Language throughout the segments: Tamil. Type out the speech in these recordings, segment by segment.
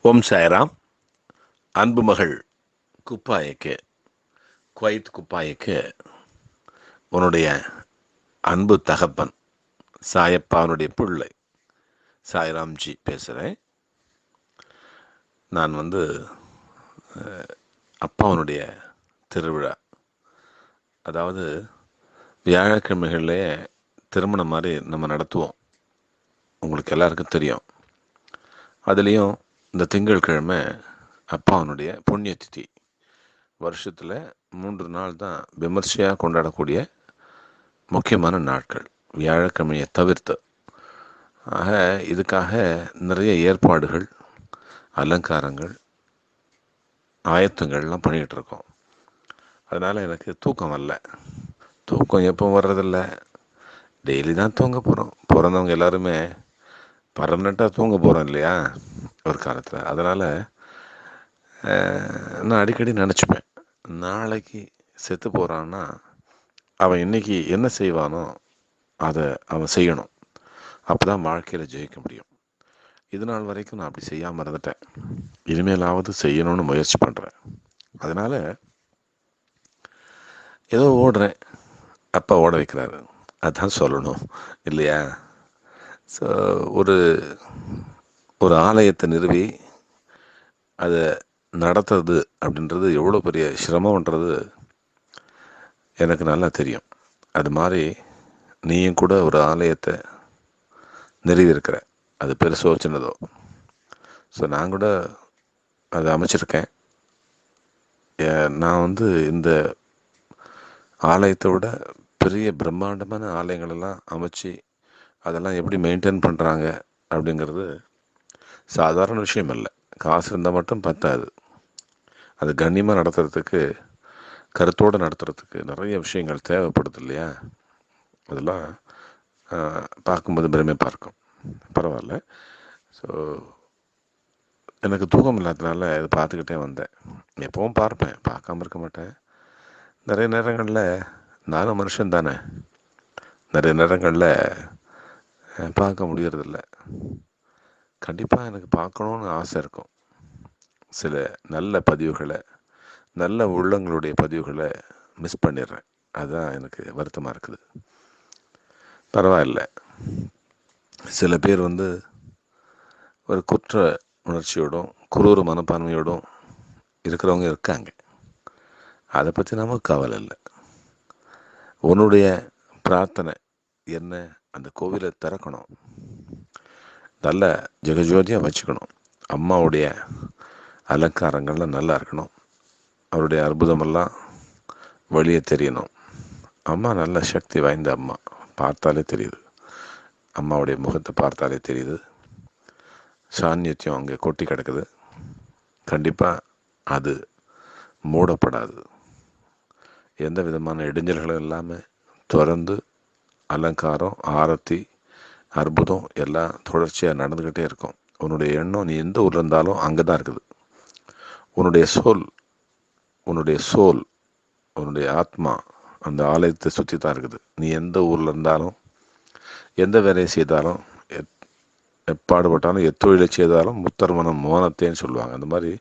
ஓம் சாய்ராம். அன்பு மகள் குப்பாயக்கு, குவைத் குப்பாயக்கு, உன்னுடைய அன்பு தகப்பன் சாயப்பாவனுடைய பிள்ளை சாய்ராம்ஜி பேசுகிறேன். நான் அப்பாவனுடைய திருவிழா, அதாவது வியாழக்கிழமைகளிலே திருமணம் மாதிரி நம்ம நடத்துவோம். உங்களுக்கு எல்லாருக்கும் தெரியும். அதுலேயும் இந்த திங்கட்கிழமை அப்பாவனுடைய புண்ணிய திதி. வருஷத்தில் 3 நாள் தான் விமர்சையாக கொண்டாடக்கூடிய முக்கியமான நாட்கள், வியாழக்கிழமையை தவிர்த்து. ஆக இதுக்காக நிறைய ஏற்பாடுகள், அலங்காரங்கள், ஆயத்தங்கள்லாம் பண்ணிக்கிட்டு இருக்கோம். அதனால் எனக்கு தூக்கம் வரல. தூக்கம் எப்போ வர்றதில்ல, டெய்லி தான் தூங்க போகிறோம். பிறந்தவங்க எல்லாருமே பர்மனெண்ட்டாக தூங்க போகிறோம் இல்லையா ஒரு காலத்தில். அதனால் நான் அடிக்கடி நினச்சிப்பேன், நாளைக்கு செத்து போகிறான்னா அவன் இன்னைக்கு என்ன செய்வானோ அதை அவன் செய்யணும். அப்போ தான் வாழ்க்கையில் ஜெயிக்க முடியும். இது நாள் வரைக்கும் நான் அப்படி செய்யாமல் இருந்துட்டேன். இனிமேலாவது செய்யணும்னு முயற்சி பண்ணுறேன். அதனால் ஏதோ ஓடுறேன், அப்பா ஓட வைக்கிறாரு, அதான் சொல்லணும் இல்லையா. ஸோ ஒரு ஆலயத்தை நிறுவி அதை நடத்துறது அப்படின்றது எவ்வளோ பெரிய சிரமன்றது எனக்கு நல்லா தெரியும். அது மாதிரி நீயும் கூட ஒரு ஆலயத்தை நிறுவியிருக்கிற, அது பெருசோ சின்னதோ. ஸோ நான் கூட அதை அமைச்சிருக்கேன். நான் இந்த ஆலயத்தை விட பெரிய பிரம்மாண்டமான ஆலயங்களெல்லாம் அமைச்சு அதெல்லாம் எப்படி மெயின்டைன் பண்ணுறாங்க அப்படிங்கிறது சாதாரண விஷயம் இல்லை. காசு இருந்தால் மட்டும் பத்தாது. அது கண்ணியமாக நடத்துறதுக்கு, கருத்தோடு நடத்துறதுக்கு நிறைய விஷயங்கள் தேவைப்படுது இல்லையா. அதெல்லாம் பார்க்கும்போது பெருமையாக இருக்கும். பரவாயில்ல. ஸோ எனக்கு தூக்கம் இல்லாததுனால இதை பார்த்துக்கிட்டே வந்தேன். எப்பவும் பார்ப்பேன், பார்க்காம இருக்க மாட்டேன். நிறைய நேரங்களில் நானும் மனுஷன் தானே, நிறைய நேரங்களில் பார்க்க முடியறதில்ல. கண்டிப்பாக எனக்கு பார்க்கணுன்னு ஆசை இருக்கும். சில நல்ல பதிவுகளை, நல்ல உள்ளங்களுடைய பதிவுகளை மிஸ் பண்ணிடுறேன். அதுதான் எனக்கு வருத்தமாக இருக்குது. பரவாயில்ல. சில பேர் ஒரு குற்ற உணர்ச்சியோடும் குரூர மனப்பான்மையோடும் இருக்கிறவங்க இருக்காங்க. அதை பற்றி நமக்கு கவலை இல்லை. உன்னுடைய பிரார்த்தனை என்ன, அந்த கோவிலை திறக்கணும், நல்ல ஜெகஜோதியாக வச்சுக்கணும், அம்மாவுடைய அலங்காரங்கள்லாம் நல்லா இருக்கணும், அவருடைய அற்புதமெல்லாம் வெளியே தெரியணும். அம்மா நல்ல சக்தி வாய்ந்த அம்மா, பார்த்தாலே தெரியுது. அம்மாவுடைய முகத்தை பார்த்தாலே தெரியுது. சாநித்தியம் அங்கே கொட்டி கிடக்குது. கண்டிப்பாக அது மூடப்படாது. எந்த விதமான இடைஞ்சல்களும் இல்லாமல் தொடர்ந்து அலங்காரம், ஆரத்தி, அற்புதம் எல்லாம் தொடர்ச்சியாக நடந்துக்கிட்டே இருக்கும். உன்னுடைய எண்ணம் நீ எந்த ஊரில் இருந்தாலும் அங்கே தான் இருக்குது. உன்னுடைய சோல், உன்னுடைய ஆத்மா அந்த ஆலயத்தை சுற்றி தான் இருக்குது. நீ எந்த ஊரில் இருந்தாலும், எந்த வேலையை செய்தாலும், எப்பாடுபட்டாலும், எத்தொழிலை செய்தாலும் முத்தர்மனம் மோனத்தேன்னு சொல்லுவாங்க. அந்த மாதிரி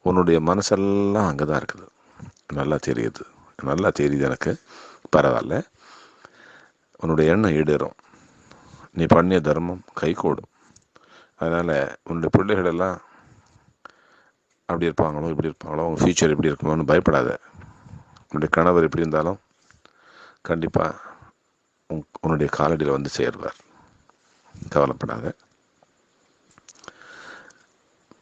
உன்னுடைய மனசெல்லாம் அங்கே தான் இருக்குது. நல்லா தெரியுது எனக்கு. பரவாயில்ல, உன்னுடைய எண்ணம் ஈடேறும். நீ பண்ணிய தர்மம் கைகூடும். அதனால் உன்னுடைய பிள்ளைகள் எல்லாம் அப்படி இருப்பாங்களோ இப்படி இருப்பாங்களோ, உங்கள் ஃப்யூச்சர் எப்படி இருக்குமோன்னு பயப்படாத. உன்னுடைய கணவர் எப்படி இருந்தாலும் கண்டிப்பாக உன்னுடைய காலடியில் வந்து சேர்வார். கவலைப்படாத.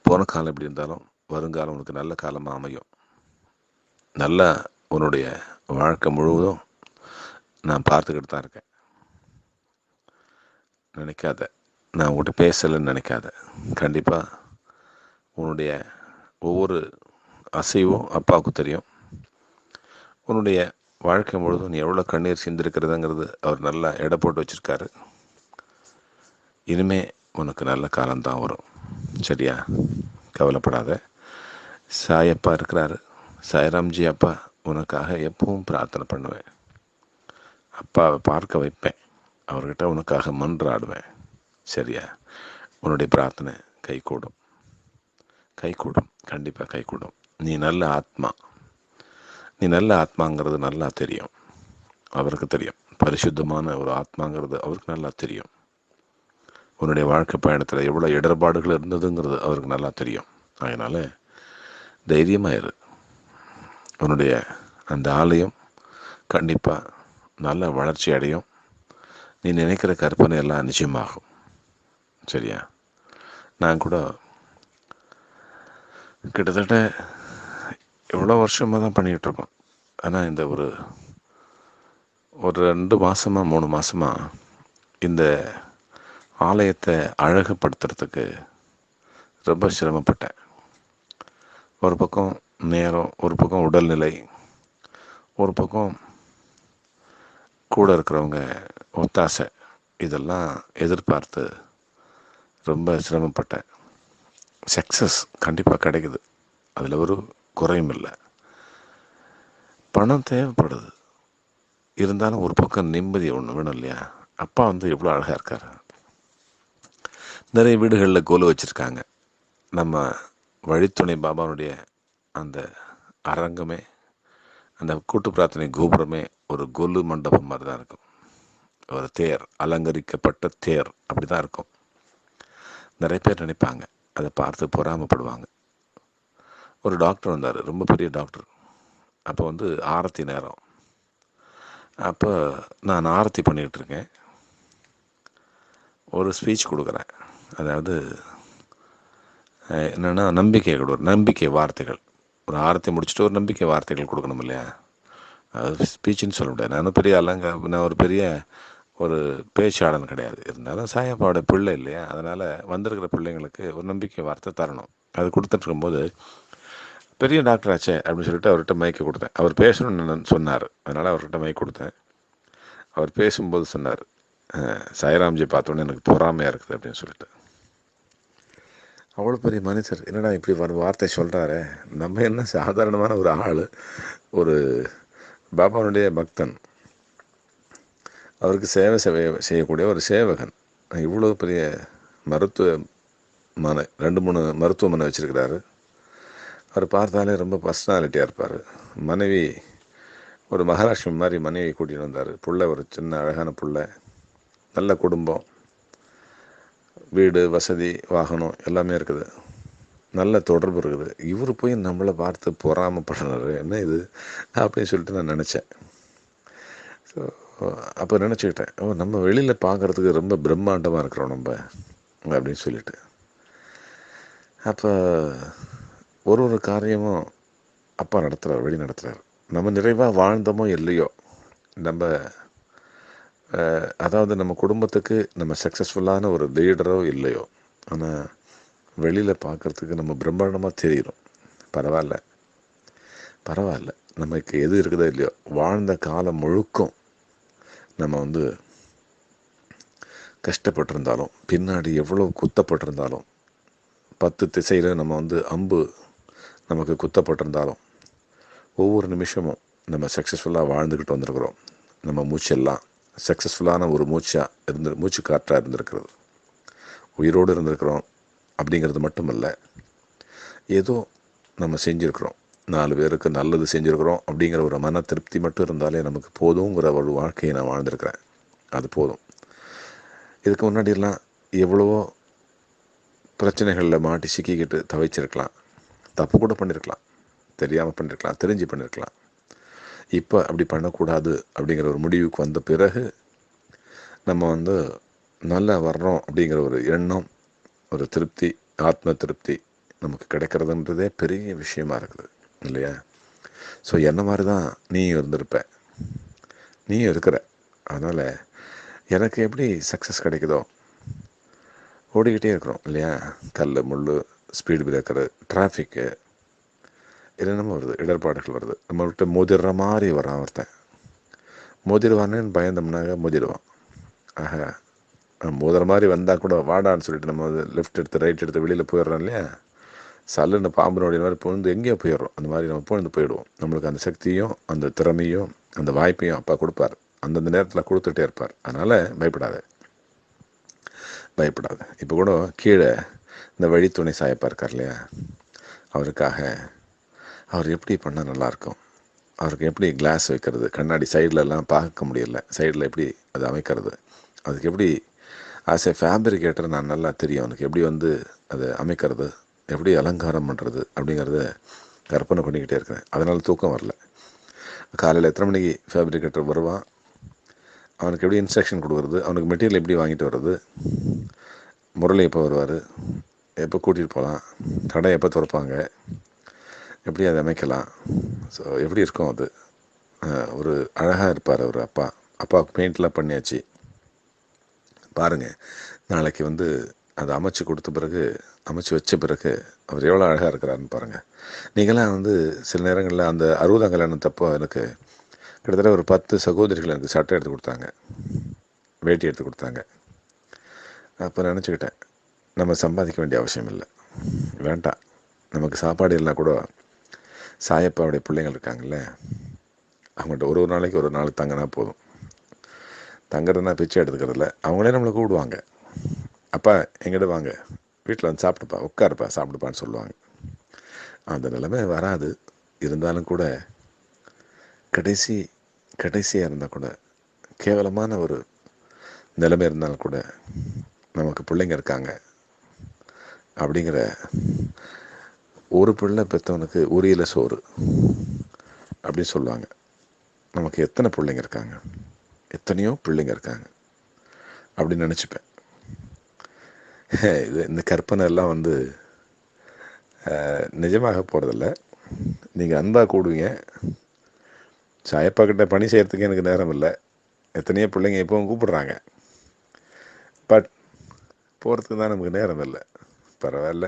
போன காலம் எப்படி இருந்தாலும் வருங்காலம் உனக்கு நல்ல காலமாக அமையும். நல்லா உன்னுடைய வாழ்க்கை முழுவதும் நான் பார்த்துக்கிட்டு தான் இருக்கேன். நினைக்காத, நான் உங்கள்கிட்ட பேசலைன்னு நினைக்காத. கண்டிப்பாக உன்னுடைய ஒவ்வொரு அசைவும் அப்பாவுக்கு தெரியும். உன்னுடைய வாழ்க்கை முழுவதும் நீ எவ்வளோ கண்ணீர் சிந்திருக்கிறதுங்கிறது அவர் நல்லா எடை போட்டு வச்சுருக்காரு. இனிமே உனக்கு நல்ல காலம்தான் வரும். சரியா? கவலைப்படாத. சாயப்பா இருக்கிறாரு, சாய்ராம்ஜி அப்பா உனக்காக எப்பவும் பிரார்த்தனை பண்ணுவேன். அப்பாவை பார்க்க வைப்பேன், அவர்கிட்ட உனக்காக மன்றாடுவேன். சரியா? உன்னுடைய பிரார்த்தனை கைகூடும். கைகூடும், கண்டிப்பாக கைகூடும். நீ நல்ல ஆத்மா, நீ நல்ல ஆத்மாங்கிறது நல்லா தெரியும், அவருக்கு தெரியும். பரிசுத்தமான ஒரு ஆத்மாங்கிறது அவருக்கு நல்லா தெரியும். உன்னுடைய வாழ்க்கை பயணத்தில் எவ்வளோ இடர்பாடுகள் இருந்ததுங்கிறது அவருக்கு நல்லா தெரியும். அதனால் தைரியமாயிரு. உன்னுடைய அந்த ஆலயம் கண்டிப்பாக நல்ல வளர்ச்சி அடையும். நீ நினைக்கிற கற்பனை எல்லாம் நிச்சயமாகும். சரியா? நான் கூட கிட்டத்தட்ட எவ்வளோ வருஷமாக தான் பண்ணிகிட்ருக்கோம். ஆனால் இந்த ஒரு 2 மாதமாக 3 மாதமாக இந்த ஆலயத்தை அழகுபடுத்துறதுக்கு ரொம்ப சிரமப்பட்டேன். ஒரு பக்கம் நேரம், ஒரு பக்கம் உடல்நிலை, ஒரு பக்கம் கூட இருக்கிறவங்க ஒத்தாசை, இதெல்லாம் எதிர்பார்த்து ரொம்ப சிரமப்பட்டேன். சக்ஸஸ் கண்டிப்பாக கிடைக்குது, அதில் ஒரு குறையும் இல்லை. பணம் தேவைப்படுது, இருந்தாலும் ஒரு பக்கம் நிம்மதி ஒன்று வேணும் இல்லையா? அப்பா எவ்வளோ அழகாக இருக்கார். நிறைய வீடுகளில் கோலு வச்சுருக்காங்க. நம்ம வழித்துணை பாபாவுடைய அந்த அரங்கமே, அந்த கூட்டு பிரார்த்தனை கோபுரமே ஒரு கொலு மண்டபம் மாதிரி தான் இருக்கும். ஒரு தேர், அலங்கரிக்கப்பட்ட தேர் அப்படி தான் இருக்கும். நிறைய பேர் நினைப்பாங்க, அதை பார்த்து பொறாமப்படுவாங்க. ஒரு டாக்டர் வந்தார், ரொம்ப பெரிய டாக்டர். அப்போ ஆரத்தி நேரம். அப்போ நான் ஆரத்தி பண்ணிகிட்ருக்கேன், ஒரு ஸ்பீச் கொடுக்குறேன். அதாவது என்னென்னா நம்பிக்கை வார்த்தைகள். ஒரு ஆரத்தி முடிச்சுட்டு ஒரு நம்பிக்கை வார்த்தைகள் கொடுக்கணும் இல்லையா? அது ஸ்பீச்சுன்னு சொல்ல முடியாது. நான் ஒரு பெரிய ஒரு பேச்சாளன் கிடையாது. இருந்தாலும் சாயப்பாவோட பிள்ளை இல்லையா? அதனால் வந்திருக்கிற பிள்ளைங்களுக்கு ஒரு நம்பிக்கை வார்த்தை தரணும். அது கொடுத்துட்டு இருக்கும்போது பெரிய டாக்டர் ஆச்சே அப்படின்னு சொல்லிட்டு அவர்கிட்ட மைக்கை கொடுத்தேன். அவர் பேசணும்னு சொன்னார், அதனால் அவர்கிட்ட மைக் கொடுத்தேன். அவர் பேசும்போது சொன்னார், சாய்ராம்ஜி பார்த்தோன்னே எனக்கு பொறாமையாக இருக்குது அப்படின்னு சொல்லிட்டு. அவ்வளோ பெரிய மனுஷர் என்னடா இப்படி வார்த்தை சொல்கிறாரு. நம்ம என்ன சாதாரணமான ஒரு ஆள், ஒரு பாபாவுடைய பக்தன், அவருக்கு சேவை செய்யக்கூடிய ஒரு சேவகன். இவ்வளோ பெரிய மருத்துவமனை, 2-3 மருத்துவமனை வச்சுருக்கிறாரு. அவர் பார்த்தாலே ரொம்ப பர்சனாலிட்டியாக இருப்பார். மனைவி ஒரு மகாலட்சுமி மாதிரி மனைவி கூட்டிகிட்டு வந்தார். புள்ள ஒரு சின்ன அழகான புள்ள, நல்ல குடும்பம், வீடு வசதி, வாகனம் எல்லாமே இருக்குது, நல்ல தொடர்பு இருக்குது. இவர் போய் நம்மளை பார்த்து பொறாமப்படுறாரு, என்ன இது அப்படின்னு சொல்லிட்டு நான் நினச்சேன். ஸோ அப்போ நினச்சிக்கிட்டேன், நம்ம வெளியில் பார்க்குறதுக்கு ரொம்ப பிரம்மாண்டமாக இருக்கிறோம் நம்ம அப்படின்னு சொல்லிட்டு. அப்போ ஒரு காரியமும் அப்பா நடத்துகிறார், வழி நடத்துகிறார். நம்ம நிறைவாக வாழ்ந்தோமோ இல்லையோ, நம்ம அதாவது நம்ம குடும்பத்துக்கு நம்ம சக்ஸஸ்ஃபுல்லான ஒரு லீடரோ இல்லையோ, ஆனால் வெளியில் பார்க்குறதுக்கு நம்ம பிரம்மாண்டமாக தெரிகிறோம். பரவாயில்ல, நமக்கு எது இருக்குதோ இல்லையோ, வாழ்ந்த காலம் முழுக்கும் நம்ம கஷ்டப்பட்டிருந்தாலும், பின்னாடி எவ்வளோ குத்தப்பட்டிருந்தாலும், 10 திசையில் நம்ம அம்பு நமக்கு குத்தப்பட்டிருந்தாலும், ஒவ்வொரு நிமிஷமும் நம்ம சக்ஸஸ்ஃபுல்லாக வாழ்ந்துக்கிட்டு வந்திருக்கிறோம். நம்ம மூச்செல்லாம் சக்ஸஸ்ஃபுல்லான ஒரு மூச்சு காற்றாக இருந்திருக்கிறது. உயிரோடு இருந்திருக்கிறோம் அப்படிங்கிறது மட்டுமல்ல, ஏதோ நம்ம செஞ்சுருக்கிறோம், 4 பேருக்கு நல்லது செஞ்சுருக்கிறோம் அப்படிங்கிற ஒரு மன திருப்தி மட்டும் இருந்தாலே நமக்கு போதுங்கிற ஒரு வாழ்க்கையை நான் வாழ்ந்திருக்கிறேன். அது போதும். இதுக்கு முன்னாடியெல்லாம் எவ்வளவோ பிரச்சனைகளில் மாட்டி சிக்கிக்கிட்டு தவிச்சிருக்கலாம், தப்பு கூட பண்ணியிருக்கலாம், தெரியாமல் பண்ணியிருக்கலாம், தெரிஞ்சு பண்ணியிருக்கலாம். இப்போ அப்படி பண்ணக்கூடாது அப்படிங்கிற ஒரு முடிவுக்கு வந்த பிறகு நம்ம நல்லா வர்றோம் அப்படிங்கிற ஒரு எண்ணம், ஒரு திருப்தி, ஆத்ம திருப்தி நமக்கு கிடைக்கிறதுன்றதே பெரிய விஷயமா இருக்குது இல்லையா? ஸோ என்ன மாதிரி தான் நீயும் இருந்திருப்ப, நீயும் இருக்கிற. அதனால் எனக்கு எப்படி சக்ஸஸ் கிடைக்குதோ, ஓடிக்கிட்டே இருக்கிறோம் இல்லையா? கல் முள், ஸ்பீடு பிரேக்கரு, டிராஃபிக்கு, என்னென்னமோ வருது, இடர்பாடுகள் வருது. நம்மள்கிட்ட மோதிடுற மாதிரி வரான் ஒருத்தன். மோதிடுவானேன்னு பயந்தோம்னாக்க மோதிடுவான். ஆக மோதிர மாதிரி வந்தால் கூட வாடான்னு சொல்லிட்டு நம்ம லெஃப்ட் எடுத்து ரைட் எடுத்து வெளியில் போயிடுறோம் இல்லையா? சல்லுன்னு பாம்புனுடைய மாதிரி புழுந்து எங்கேயோ போயிடுறோம். அந்த மாதிரி நம்ம புழுந்து போயிடுவோம். நம்மளுக்கு அந்த சக்தியும் அந்த திறமையும் அந்த வாய்ப்பையும் அப்பா கொடுப்பார், அந்தந்த நேரத்தில் கொடுத்துட்டே இருப்பார். அதனால் பயப்படாத. இப்போ கூட கீழே இந்த வழித்துணை சாயப்பா இருக்கார் இல்லையா? அவருக்காக அவர் எப்படி பண்ணால் நல்லாயிருக்கும், அவருக்கு எப்படி கிளாஸ் வைக்கிறது, கண்ணாடி சைட்லலாம் பார்க்க முடியல, சைடில் எப்படி அது அமைக்கிறது, அதுக்கு எப்படி ஆஸ் ஏ ஃபேப்ரிகேட்டர் நான் நல்லா தெரியும் அவனுக்கு எப்படி அதை அமைக்கிறது, எப்படி அலங்காரம் பண்ணுறது அப்படிங்கிறத கற்பனை பண்ணிக்கிட்டே இருக்கிறேன். அதனால் தூக்கம் வரல. காலையில் எத்தனை மணிக்கு ஃபேப்ரிகேட்டர் வருவான், அவனுக்கு எப்படி இன்ஸ்ட்ரக்ஷன் கொடுக்குறது, அவனுக்கு மெட்டீரியல் எப்படி வாங்கிட்டு வர்றது, முரளி எப்போ வருவார், எப்போ கூட்டிகிட்டு போகலாம், கடை எப்போ திறப்பாங்க, எப்படி அதை அமைக்கலாம், ஸோ எப்படி இருக்கும் அது. ஒரு அழகாக இருப்பார் அவர் அப்பாவுக்கு பெயிண்ட்லாம் பண்ணியாச்சு. பாருங்கள், நாளைக்கு அதை அமைச்சு கொடுத்த பிறகு, அமைச்சு வச்ச பிறகு அவர் எவ்வளோ அழகாக இருக்கிறாருன்னு பாருங்கள். நீங்களாம் சில நேரங்களில் அந்த 60ஆம் கல்யாணம் தப்போ எனக்கு கிட்டத்தட்ட ஒரு 10 சகோதரிகள் எனக்கு சட்டை எடுத்து கொடுத்தாங்க, வேட்டி எடுத்து கொடுத்தாங்க. அப்போ நினச்சிக்கிட்டேன், நம்ம சம்பாதிக்க வேண்டிய அவசியம் இல்லை, வேண்டாம், நமக்கு சாப்பாடு இல்லைனா கூட சாயப்பாவுடைய பிள்ளைங்கள் இருக்காங்கல்ல, அவங்கள்ட்ட ஒரு நாளைக்கு ஒரு நாள் தங்கினா போதும். தங்குறதுனா பிச்சை எடுத்துக்கிறதில்ல, அவங்களே நம்மளை கூப்பிடுவாங்க, அப்பா எங்கிட்ட வாங்க, வீட்டில் வந்து சாப்பிட்டுப்பா, உட்காருப்பா, சாப்பிடுப்பான்னு சொல்லுவாங்க. அந்த நிலைமை வராது. இருந்தாலும் கூட கடைசியாக இருந்தால் கூட, கேவலமான ஒரு நிலைமை இருந்தாலும் கூட நமக்கு பிள்ளைங்க இருக்காங்க அப்படிங்கிற ஒரு பிள்ளை பெற்றவனுக்கு உரியில சோறு அப்படின்னு சொல்லுவாங்க. நமக்கு எத்தனை பிள்ளைங்க இருக்காங்க, எத்தனையோ பிள்ளைங்க இருக்காங்க அப்படின்னு நினச்சிப்பேன். இந்த கற்பனை எல்லாம் நிஜமாக போகிறதில்ல. நீங்கள் அன்பாக கூடுவீங்க. சாயப்பாக்கிட்ட பணி செய்கிறதுக்கு எனக்கு நேரம் இல்லை, எத்தனையோ பிள்ளைங்க இப்போவும் கூப்பிடுறாங்க, பட் போகிறதுக்கு தான் நமக்கு நேரம் இல்லை. பரவாயில்ல,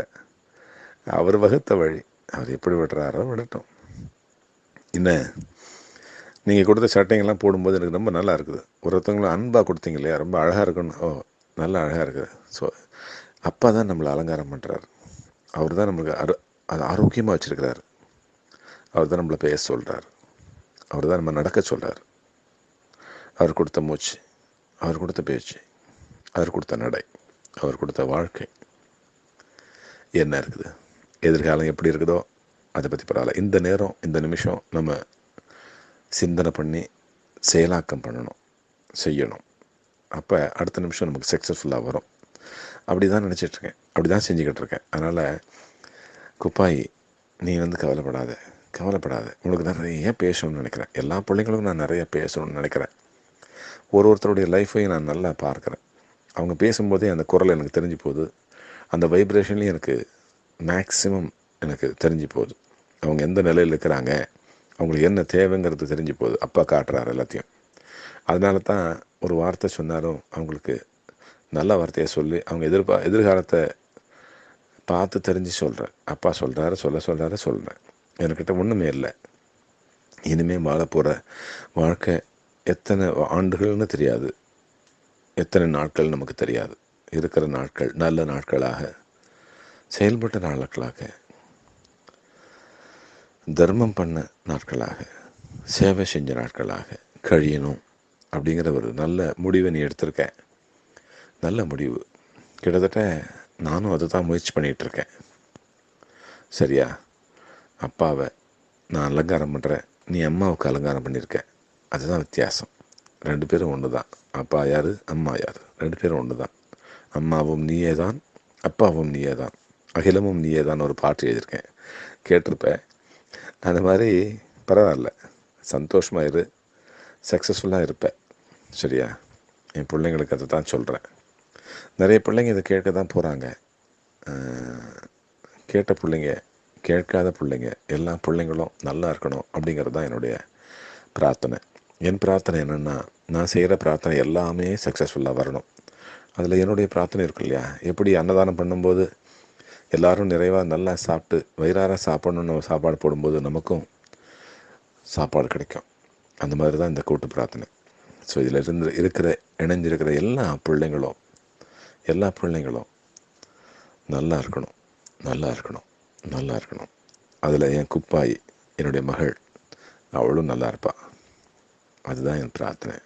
அவர் வகுத்த வழி, அவர் எப்படி விடுறாரோ விடட்டும். என்ன, நீங்கள் கொடுத்த சட்டைங்கள்லாம் போடும்போது எனக்கு ரொம்ப நல்லா இருக்குது. ஒருத்தவங்களும் அன்பாக கொடுத்தீங்க இல்லையா, ரொம்ப அழகாக இருக்குன்னு. ஓ, நல்லா அழகாக இருக்குது. ஸோ அப்பா தான் நம்மளை அலங்காரம் பண்ணுறாரு, அவர் தான் நம்மளுக்கு அது ஆரோக்கியமாக வச்சுருக்கிறார், அவர் தான் நம்மளை பேச சொல்கிறார், அவர் தான் நம்ம நடக்க சொல்கிறார். அவர் கொடுத்த மூச்சு, அவர் கொடுத்த பேச்சு, அவர் கொடுத்த நடை, அவர் கொடுத்த வாழ்க்கை என்ன இருக்குது, எதிர்காலம் எப்படி இருக்குதோ அதை பற்றி பரவாயில்ல. இந்த நேரம், இந்த நிமிஷம் நம்ம சிந்தனை பண்ணி செயலாக்கம் பண்ணணும், செய்யணும். அப்போ அடுத்த நிமிஷம் நமக்கு சக்ஸஸ்ஃபுல்லாக வரும். அப்படி தான் நினச்சிட்ருக்கேன், அப்படி தான் செஞ்சுக்கிட்டு இருக்கேன். அதனால் குப்பாயி, நீ கவலைப்படாத, உங்களுக்கு நிறைய பேசணும்னு நினைக்கிறேன். எல்லா பிள்ளைங்களுக்கும் நான் நிறைய பேசணும்னு நினைக்கிறேன். ஒருத்தருடைய லைஃப்பையும் நான் நல்லா பார்க்குறேன். அவங்க பேசும்போதே அந்த குரல் எனக்கு தெரிஞ்சு போகுது, அந்த வைப்ரேஷன்லேயும் எனக்கு மேக்ஸிமம் எனக்கு தெரிஞ்சு போகுது. அவங்க எந்த நிலையில் இருக்கிறாங்க, அவங்களுக்கு என்ன தேவைங்கிறது தெரிஞ்சு போகுது. அப்பா காட்டுறாரு எல்லாத்தையும். அதனால தான் ஒரு வார்த்தை சொன்னாலும் அவங்களுக்கு நல்ல வார்த்தையை சொல்லி அவங்க எதிர்காலத்தை பார்த்து தெரிஞ்சு சொல்கிறேன். அப்பா சொல்கிறாரு, சொல்கிறேன். என்கிட்ட ஒன்றுமே இல்லை. இனிமேல் வாழ போகிற வாழ்க்கை எத்தனை ஆண்டுகள்னு தெரியாது, எத்தனை நாட்கள் நமக்கு தெரியாது. இருக்கிற நாட்கள் நல்ல நாட்களாக, செயல்பட்ட நாட்களாக, தர்மம் பண்ண நாட்களாக, சேவை செஞ்ச நாட்களாக கழியணும் அப்படிங்கிற ஒரு நல்ல முடிவை நீ எடுத்திருக்கேன். நல்ல முடிவு. கிட்டத்தட்ட நானும் அதை தான் முயற்சி பண்ணிகிட்ருக்கேன். சரியா? அப்பாவை நான் அலங்காரம் பண்ணுறேன், நீ அம்மாவுக்கு அலங்காரம் பண்ணியிருக்க. அதுதான் வித்தியாசம். 2 பேரும் ஒன்று தான். அப்பா யார், அம்மா யார், 2 பேரும் ஒன்று தான். அம்மாவும் நீயே தான், அப்பாவும் நீயே தான், அகிலமும் நீயே தான் ஒரு பாட்டு எழுதியிருக்கேன், கேட்டிருப்பேன். அந்த மாதிரி பரவாயில்ல, சந்தோஷமாக இரு, சக்ஸஸ்ஃபுல்லாக இருப்பேன். சரியா? என் பிள்ளைங்களுக்கு அதை தான் சொல்கிறேன். நிறைய பிள்ளைங்க இதை கேட்க தான் போகிறாங்க. கேட்ட பிள்ளைங்க, கேட்காத பிள்ளைங்க, எல்லா பிள்ளைங்களும் நல்லா இருக்கணும் அப்படிங்கிறது தான் என்னுடைய பிரார்த்தனை. என் பிரார்த்தனை என்னென்னா, நான் செய்கிற பிரார்த்தனை எல்லாமே சக்ஸஸ்ஃபுல்லாக வரணும். அதில் என்னுடைய பிரார்த்தனை இருக்கு இல்லையா, எப்படி அன்னதானம் பண்ணும்போது எல்லோரும் நிறைவாக நல்லா சாப்பிட்டு வயிறார சாப்பிடணுன்னு சாப்பாடு போடும்போது நமக்கும் சாப்பாடு கிடைக்கும். அந்த மாதிரி தான் இந்த கூட்டு பிரார்த்தனை. ஸோ இதில் இணைஞ்சிருக்கிற எல்லா பிள்ளைங்களும் நல்லா இருக்கணும். அதில் என் குப்பாய், என்னுடைய மகள், அவளும் நல்லா இருப்பாள். அதுதான் என் பிரார்த்தனை.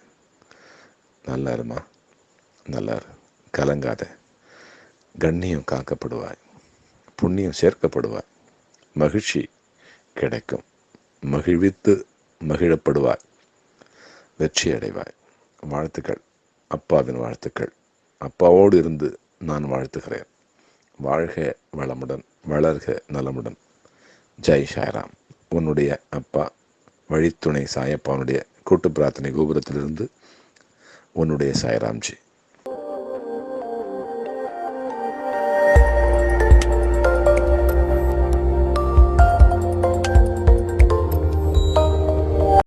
நல்லா இருமா, நல்லா இரு, கலங்காத, கண்ணியம் காக்கப்படுவாய், புண்ணியம் சேர்க்கப்படுவாய், மகிழ்ச்சி கிடைக்கும். மகிழ்வித்து மகிழப்படுவாய், வெற்றி அடைவாய். வாழ்த்துக்கள். அப்பாவின் வாழ்த்துக்கள். அப்பாவோடு இருந்து நான் வாழ்த்துகிறேன். வாழ்க வளமுடன், வளர்க நலமுடன். ஜெய் சாய்ராம். உன்னுடைய அப்பா வழித்துணை சாயப்பாவுடைய கூட்டு பிரார்த்தனை கோபுரத்திலிருந்து உன்னுடைய சாய்ராம்ஜி.